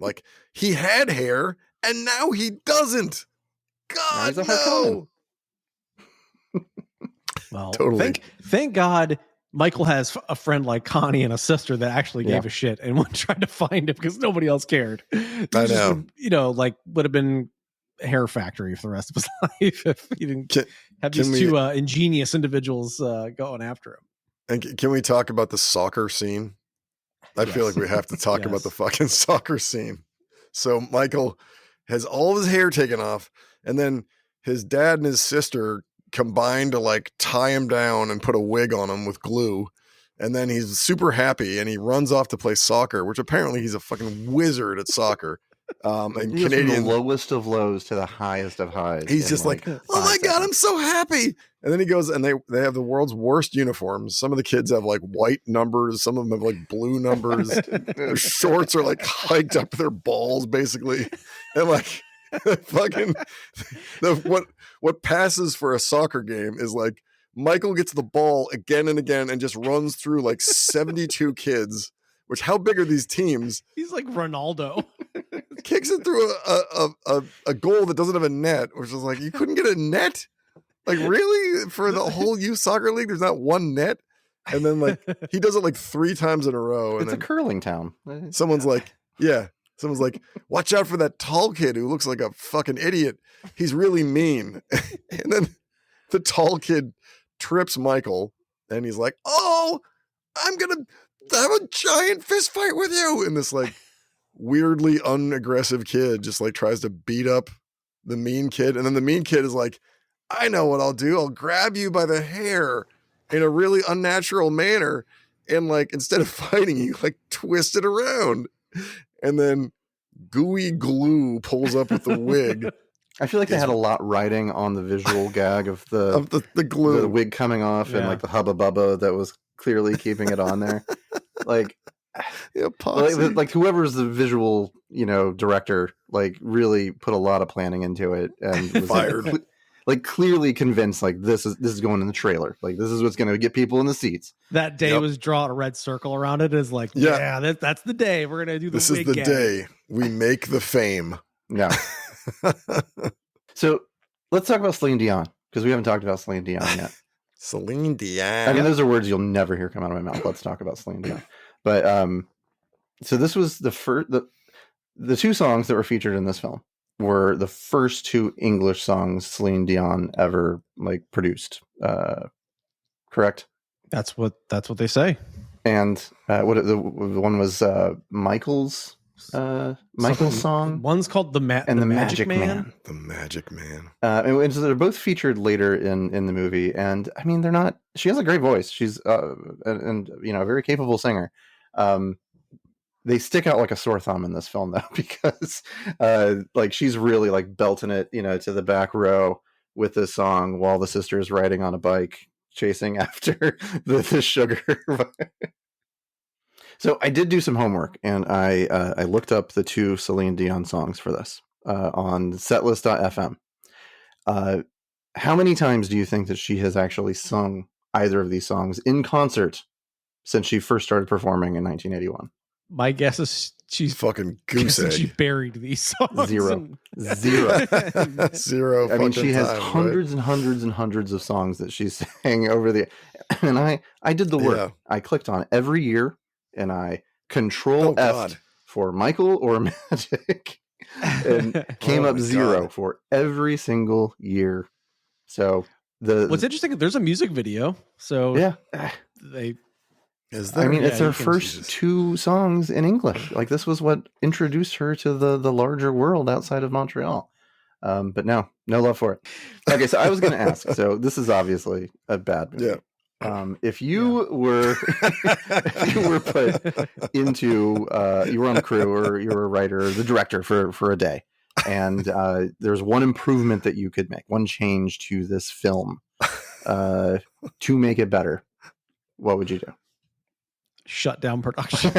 He had hair and now he doesn't. God, no. Well, totally. Thank God Michael has a friend like Connie and a sister that actually gave a shit and went trying to find him because nobody else cared. I know. Would have been a hair factory for the rest of his life if he didn't have these two ingenious individuals going after him. And can we talk about the soccer scene? I feel like we have to talk about the fucking soccer scene. So Michael has all of his hair taken off, and then his dad and his sister combine to tie him down and put a wig on him with glue. And then he's super happy and he runs off to play soccer, which apparently he's a fucking wizard at soccer. And Canadian, from the lowest of lows to the highest of highs. He's just oh my God, I'm so happy. And then he goes and they have the world's worst uniforms. Some of the kids have white numbers. Some of them have blue numbers. Their shorts are hiked up to their balls basically. And fucking what passes for a soccer game is Michael gets the ball again and again and just runs through 72 kids which how big are these teams? He's like Ronaldo. Kicks it through a goal that doesn't have a net, which is like, you couldn't get a net? Like, really? For the whole youth soccer league, there's not one net? And then like he does it like 3 times in a row. And It's a curling town. someone's like, watch out for that tall kid who looks like a fucking idiot. He's really mean. And then the tall kid trips Michael and he's like, oh, I'm gonna have a giant fist fight with you. And this like weirdly unaggressive kid just like tries to beat up the mean kid. And then the mean kid is like, I know what I'll do. I'll grab you by the hair in a really unnatural manner. And like, instead of fighting you, like twist it around. And then gooey glue pulls up with the wig. I feel like they had a lot riding on the visual gag of the glue, the wig coming off, and like the hubba bubba that was clearly keeping it on there. Like, like whoever's the visual, director, like really put a lot of planning into it and was fired. Like clearly convinced, like this is going in the trailer. Like this is what's going to get people in the seats. That day was draw a red circle around it. Is like, that's the day we're gonna do the. This is the day we make the fame. Yeah. So let's talk about Celine Dion, because we haven't talked about Celine Dion yet. Celine Dion. I mean, those are words you'll never hear come out of my mouth. Let's talk about Celine Dion. But so this was the first. The 2 songs that were featured in this film were the first 2 English songs Celine Dion ever like produced. Correct? That's what they say. And the one was Michael's song. One's called the Magic Man. The Magic Man. And so they're both featured later in the movie. And I mean, she has a great voice. She's a very capable singer. They stick out like a sore thumb in this film though, because like she's really like belting it, to the back row with this song while the sister is riding on a bike chasing after the sugar. So I did do some homework, and I looked up the 2 Celine Dion songs for this on setlist.fm. How many times do you think that she has actually sung either of these songs in concert since she first started performing in 1981? My guess is she's fucking goose egg. She buried these songs. Zero. Zero. I mean, she has hundreds and hundreds and hundreds of songs that she sang over the. And I did the work. Yeah. I clicked on every year, and I control F for Michael or Magic, and came up 0 for every single year. So what's interesting, there's a music video. So yeah, it's her first 2 songs in English. Like this was what introduced her to the larger world outside of Montreal. But no love for it. Okay, so I was going to ask. So this is obviously a bad movie. Yeah. If you were put into you were on the crew, or you were a writer or the director for a day, and there's one improvement that you could make, one change to this film to make it better, what would you do? Shut down production.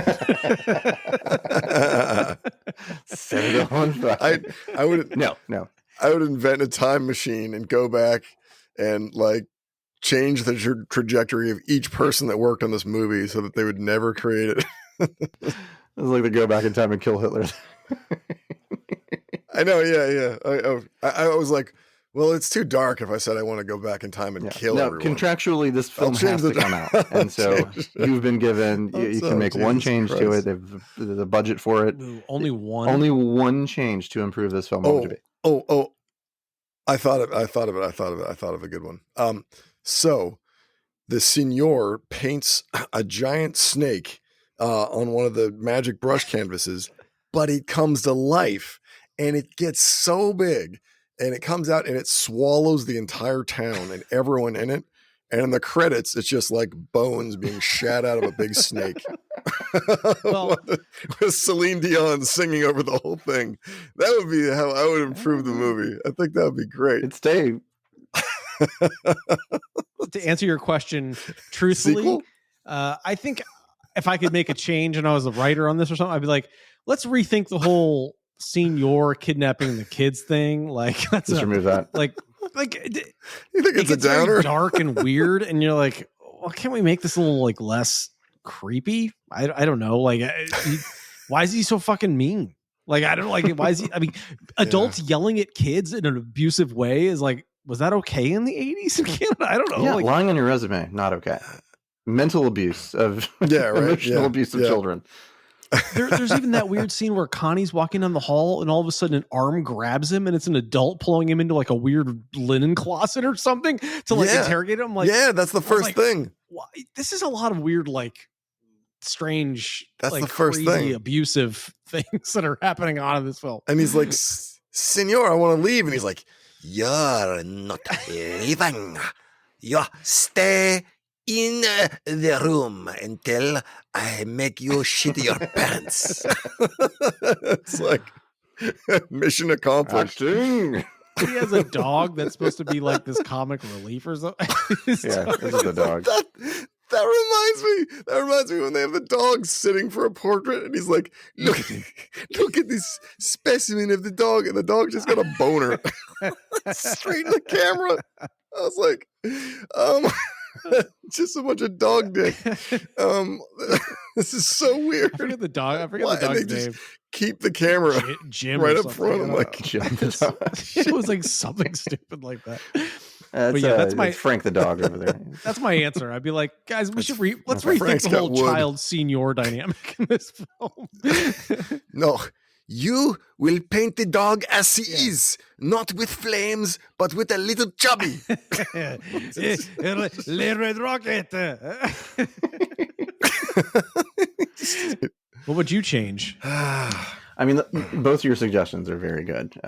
Set it on fire. I would no. I would invent a time machine and go back and like change the trajectory of each person that worked on this movie so that they would never create it. It's like they go back in time and kill Hitler. I know, yeah. I was like, well, it's too dark if I said I want to go back in time and kill everyone. Contractually, this film has to come out. And so you've been given, you can make one change to it. They've the budget for it. Only one? Only one change to improve this film. I thought of a good one. So the Signor paints a giant snake on one of the magic brush canvases, but it comes to life and it gets so big and it comes out and it swallows the entire town and everyone in it. And in the credits, it's just like bones being shat out of a big snake. Well, with Celine Dion singing over the whole thing. That would be how I would improve the movie. I think that would be great. It's Dave. To answer your question truthfully, I think if I could make a change and I was a writer on this or something, I'd be like, let's rethink the whole senior kidnapping the kids thing. Like, let's remove that. Like you think it's a downer? Dark and weird, and you're like, well, can't we make this a little like less creepy. I don't know. Like, why is he so fucking mean? Like, I don't like it. Why is he? I mean, adults yelling at kids in an abusive way is like, was that okay in the 80s in Canada? I don't know. Yeah, like, lying on your resume, not okay. Mental abuse of emotional abuse of children. There's even that weird scene where Connie's walking down the hall and all of a sudden an arm grabs him and it's an adult pulling him into like a weird linen closet or something to like interrogate him. Like, that's the first thing. Why? This is a lot of weird, like, strange, that's like, the first crazy, thing. Abusive things that are happening on in this film. And he's like, Senor, I want to leave. And he's like, you're not leaving. You stay in the room until I make you shit your pants. It's like mission accomplished. Acting. He has a dog that's supposed to be like this comic relief or something. This is the dog. That reminds me when they have the dog sitting for a portrait and he's like, look at this specimen of the dog, and the dog just got a boner straight in the camera. I was like, just a bunch of dog dick. This is so weird. I forget the dog. I forget the dog's name. Keep the camera Jim right up front. I'm like, it was like something stupid like that. But yeah, that's my Frank the dog over there. That's my answer. I'd be like, guys, let's rethink the whole child senior dynamic in this film. No, you will paint the dog as he is, not with flames, but with a little chubby. Le Red Rocket. What would you change? I mean, both your suggestions are very good.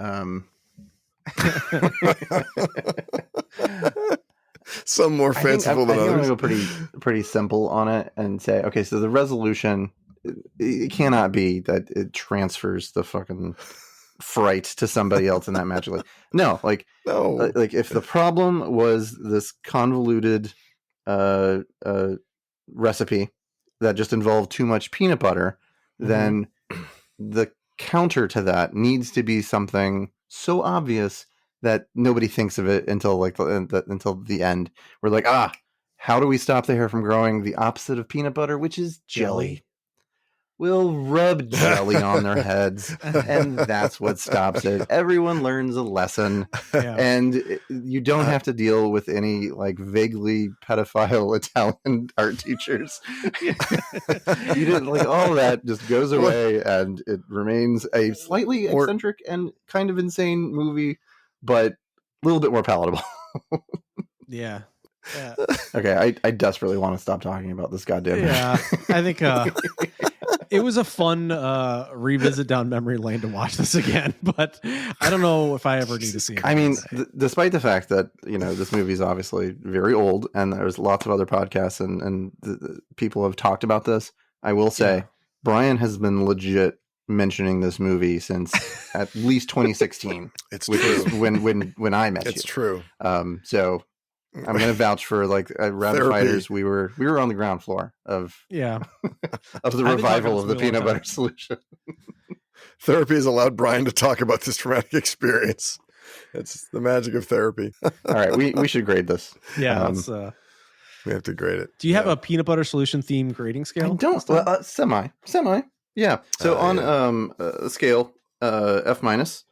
Some more fanciful than others. I'm going to go pretty simple on it and say, okay, so the resolution, it cannot be that it transfers the fucking fright to somebody else in that magically. No. Like if the problem was this convoluted recipe that just involved too much peanut butter, then the counter to that needs to be something so obvious that nobody thinks of it until until the end. We're like, how do we stop the hair from growing? The opposite of peanut butter, which is jelly. We'll rub jelly on their heads, and that's what stops it. Everyone learns a lesson, and you don't have to deal with any like vaguely pedophile Italian art teachers. You didn't like all that just goes away, and it remains a slightly eccentric and kind of insane movie, but a little bit more palatable. Yeah. Okay, I desperately want to stop talking about this goddamn movie. Yeah, I think it was a fun revisit down memory lane to watch this again, but I don't know if I ever need to see it. I mean, despite the fact that, this movie is obviously very old and there's lots of other podcasts and people have talked about this, I will say Brian has been legit mentioning this movie since at least 2016. It's which true. is when I met you. It's true. So I'm going to vouch for like Round of Fighters. We were on the ground floor of the revival of the peanut butter solution. Therapy has allowed Brian to talk about this traumatic experience. It's the magic of therapy. All right, we should grade this. Yeah, we have to grade it. Do you have a peanut butter solution theme grading scale? I don't. Semi. Yeah. So on a scale F minus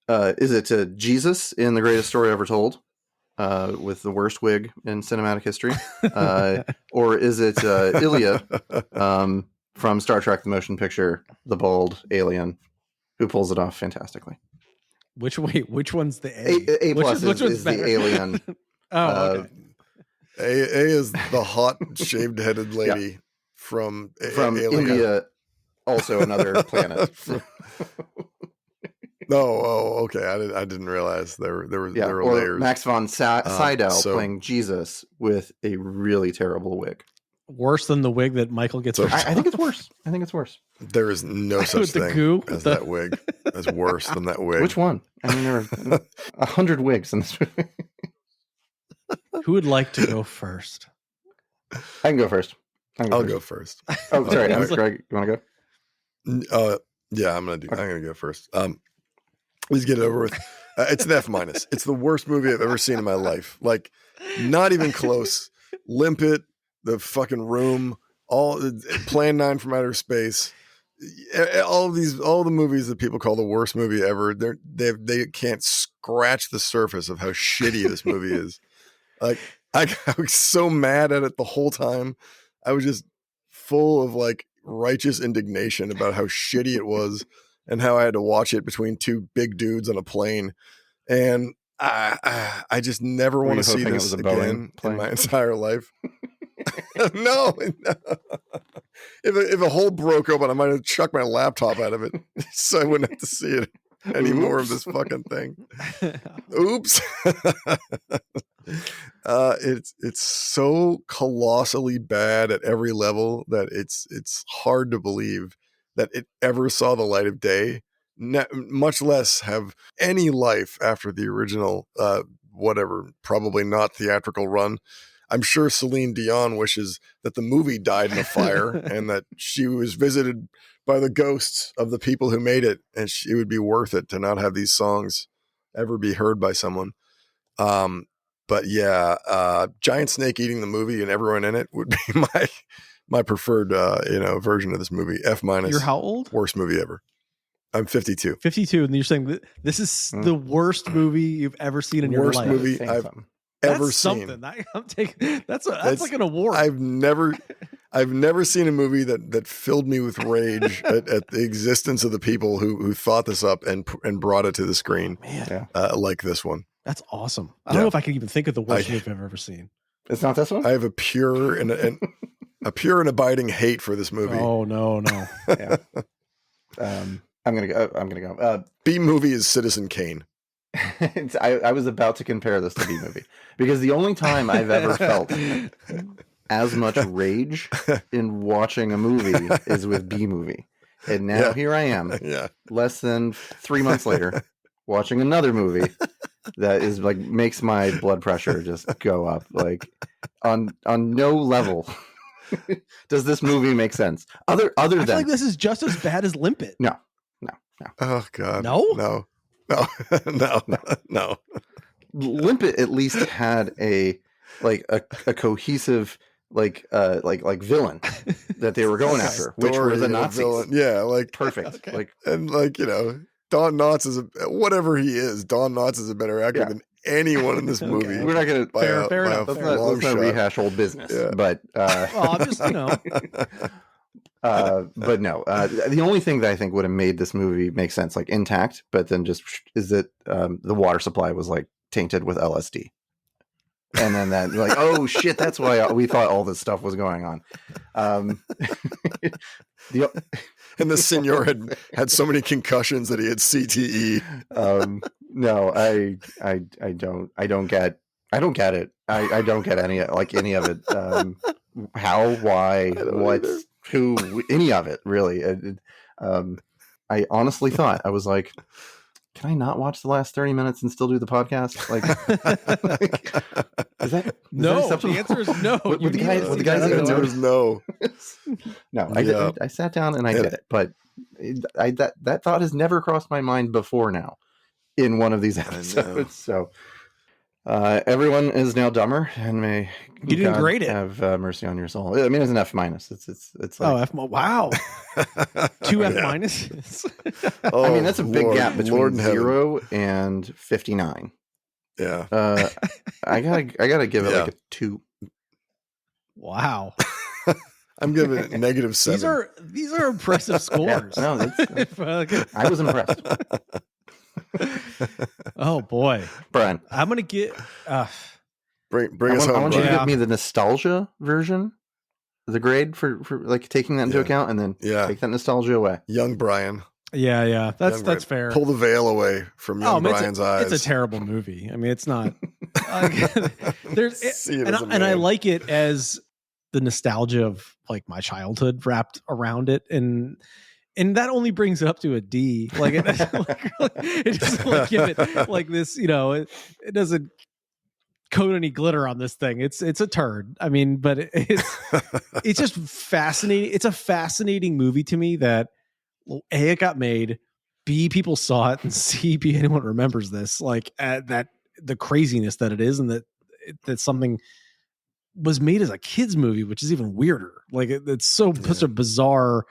is it Jesus in The Greatest Story Ever Told with the worst wig in cinematic history? Or is it Ilya from Star Trek the Motion Picture, the bald alien who pulls it off fantastically? Which one's the A? A plus is the alien. Okay. A is the hot shaved headed lady from India, also another planet. Okay. I didn't realize there were layers. Max von Sydow playing Jesus with a really terrible wig. Worse than the wig that Michael gets. I think it's worse. There is no such thing as that wig. That's worse than that wig. Which one? I mean, there are 100 wigs in this movie. Who would like to go first? I can go first. I'll go first. Oh, sorry. Greg, you want to go? Yeah, I'm gonna go first. Let's get it over with. It's an F minus. It's the worst movie I've ever seen in my life. Like, Not even close. Limpet, The Fucking Room, all Plan 9 from Outer Space. All the movies that people call the worst movie ever, they can't scratch the surface of how shitty this movie is. Like I was so mad at it the whole time. I was just full of like righteous indignation about how shitty it was and how I had to watch it between two big dudes on a plane. And I just never want to see this again in my entire life. No. If a hole broke open, I might have chucked my laptop out of it so I wouldn't have to see it anymore of this fucking thing. Oops. It's so colossally bad at every level that it's hard to believe that it ever saw the light of day, much less have any life after the original whatever, probably not theatrical run. I'm sure Celine Dion wishes that the movie died in a fire and that she was visited by the ghosts of the people who made it, and it would be worth it to not have these songs ever be heard by someone. But yeah, Giant Snake eating the movie and everyone in it would be my preferred version of this movie. F-. You're how old? Worst movie ever. I'm 52. 52, and you're saying this is the worst movie you've ever seen in your life. Worst movie I've ever seen. Something. I'm taking that's like an award. I've never seen a movie that filled me with rage at the existence of the people who thought this up and brought it to the screen. Man, like this one. That's awesome. I don't know if I can even think of the worst movie I've ever seen. It's not this one? I have a pure and abiding hate for this movie. Oh no. Yeah. I'm gonna go. B movie is Citizen Kane. I was about to compare this to B movie because the only time I've ever felt as much rage in watching a movie is with B movie, and now here I am, less than 3 months later, watching another movie that is like makes my blood pressure just go up. Like on no level does this movie make sense. Other I than feel like this is just as bad as Limpet. No. Oh God. No. Limpet at least had a cohesive villain that they were going after, which were the Nazis. Villain. Yeah, like perfect. Okay. Like and like Don Knotts is whatever he is. Don Knotts is a better actor than anyone in this movie. We're not going to fair enough. Let's not rehash old business. Yeah. But well, I'm just but no, the only thing that I think would have made this movie make sense, like intact, but then just is that the water supply was like tainted with LSD. And then that like, oh shit, that's why we thought all this stuff was going on. And the senor had so many concussions that he had CTE. No, I don't get it. I don't get any of it. How, why, what, who, any of it really. I honestly thought, I was like, can I not watch the last 30 minutes and still do the podcast? Like is that no? acceptable? The answer is no. Would the guys The answer is no. No, Yeah. I sat down and I did it, but that thought has never crossed my mind before now in one of these episodes. So everyone is now dumber, and may you didn't God grade it. Have mercy on your soul. I mean, it's an F-. It's like, F. Wow, 2 F minuses. Oh, I mean, that's a big gap between Lord in heaven. 0 and 59. Yeah. I gotta give it like a 2. Wow, I'm giving it -7. These are impressive scores. Yeah, no, I was impressed. Oh boy, Brian, I'm gonna get. Bring us home. I want you to Brian. give me the nostalgia version, the grade for like taking that into account, and then take that nostalgia away. Young Brian. Yeah, that's fair. Pull the veil away from young Brian's eyes. It's a terrible movie. I mean, it's not. See it as a and I man. like it as the nostalgia of like my childhood wrapped around it, and that only brings it up to a D. Like it doesn't like give it like this. It doesn't coat any glitter on this thing. It's a turd. I mean, but it's just fascinating. It's a fascinating movie to me that A, it got made, B, people saw it, and C, B, anyone remembers this, like that the craziness that it is, and that that something was made as a kid's movie, which is even weirder. Like it's such a bizarre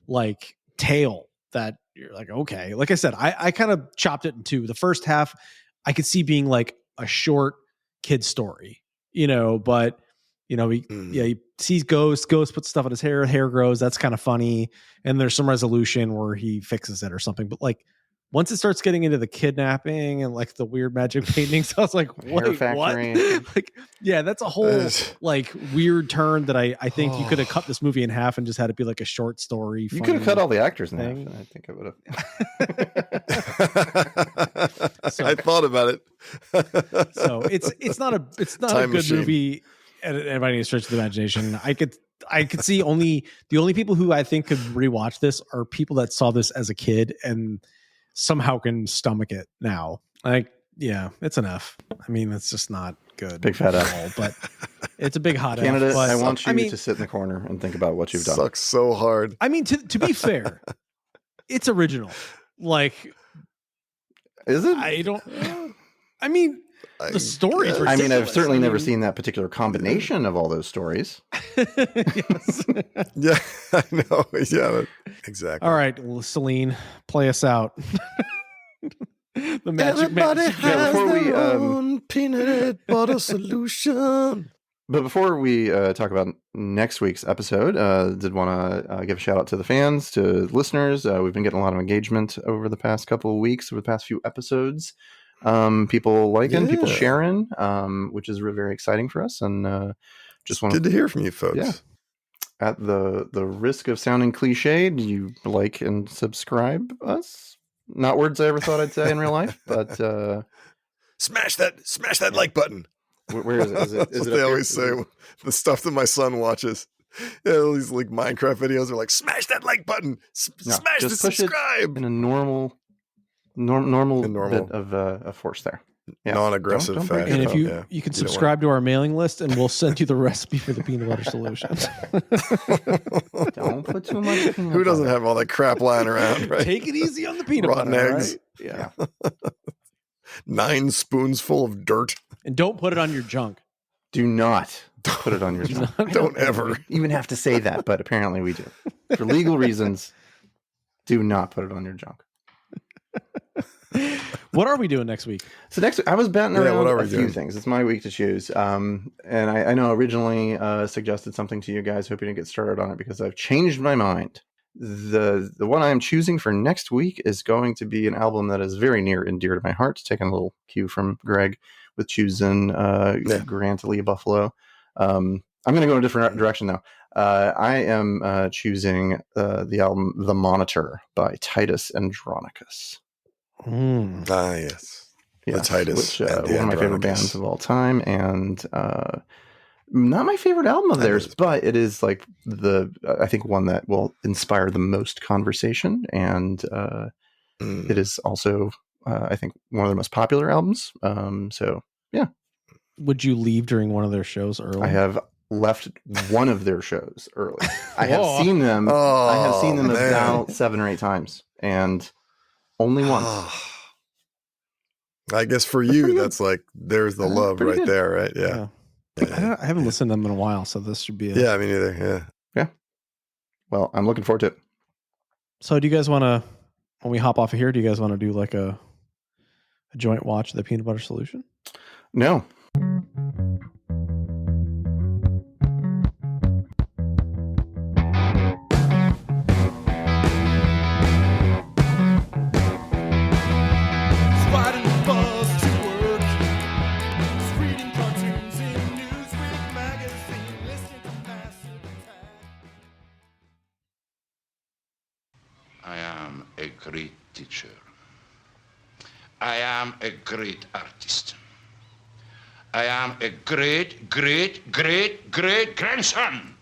like tale that you're like, okay. Like I said, I kind of chopped it in two. The first half I could see being like a short kid story, but he sees ghost puts stuff on his hair grows. That's kind of funny. And there's some resolution where he fixes it or something. But like once it starts getting into the kidnapping and like the weird magic paintings, I was like, wait, what? Like, yeah, that's a whole like weird turn that I think you could have cut this movie in half and just had it be like a short story. You could have cut all the actors in half. And I think I would have. I thought about it. So it's not a good movie by any stretch of the imagination. I could see the only people who I think could rewatch this are people that saw this as a kid and somehow can stomach it now. Like, yeah, it's an F. I mean, it's just not good. Big fat F. But it's a big hot Canada, F. But, I want you to sit in the corner and think about what you've done. Sucks so hard. I mean, to be fair, it's original. Like, is it? The stories. I mean, I've certainly never seen that particular combination of all those stories. Yes. Yeah, I know. Yeah, exactly. All right, Celine, play us out. The magic Everybody has before their own peanut butter solution. But before we talk about next week's episode, did want to give a shout out to the fans, to listeners. We've been getting a lot of engagement over the past couple of weeks, over the past few episodes. People liking, people sharing, which is very exciting for us. And just want good to hear from you folks. Yeah. At the risk of sounding cliched, you like and subscribe us. Not words I ever thought I'd say in real life, but smash that like button. Where is it? Is That's what they always say. The stuff that my son watches. Yeah, all these like Minecraft videos are like, smash that like button. Smash the subscribe. In a normal bit of force there. Yeah. Non-aggressive don't fashion. And if you can subscribe to our mailing list and we'll send you the recipe for the peanut butter solution. Don't put too much peanut Who doesn't have all that crap lying around, right? Take it easy on the peanut Rotten butter. eggs. Right? Yeah. 9 spoonsful of dirt. And don't put it on your junk. Do not put it on your junk. Don't ever even have to say that, but apparently we do. For legal reasons, do not put it on your junk. What are we doing next week? So next week, I was batting around a few doing? things. It's my week to choose. And I know originally suggested something to you guys, hoping to get started on it because I've changed my mind. The one I am choosing for next week is going to be an album that is very near and dear to my heart. Taking a little cue from Greg with choosing Grant Lee Buffalo. I'm going to go in a different direction now. I am choosing the album The Monitor by Titus Andronicus. Yes. The Titus. Which, one of my favorite bands of all time. And not my favorite album of theirs, but it is like I think one that will inspire the most conversation. And it is also, I think, one of their most popular albums. So, yeah. Would you leave during one of their shows early? I have left one of their shows early. I have seen them. I have seen them about 7 or 8 times, and only once. I guess for you, that's like there's the love right good. There, right? Yeah. I haven't listened to them in a while, so this should be. Yeah, me neither. Yeah. Well, I'm looking forward to it. So, do you guys want to, when we hop off of here, do you guys want to do like a joint watch of the peanut butter solution? No. I am a great teacher. I am a great artist. I am a great grandson.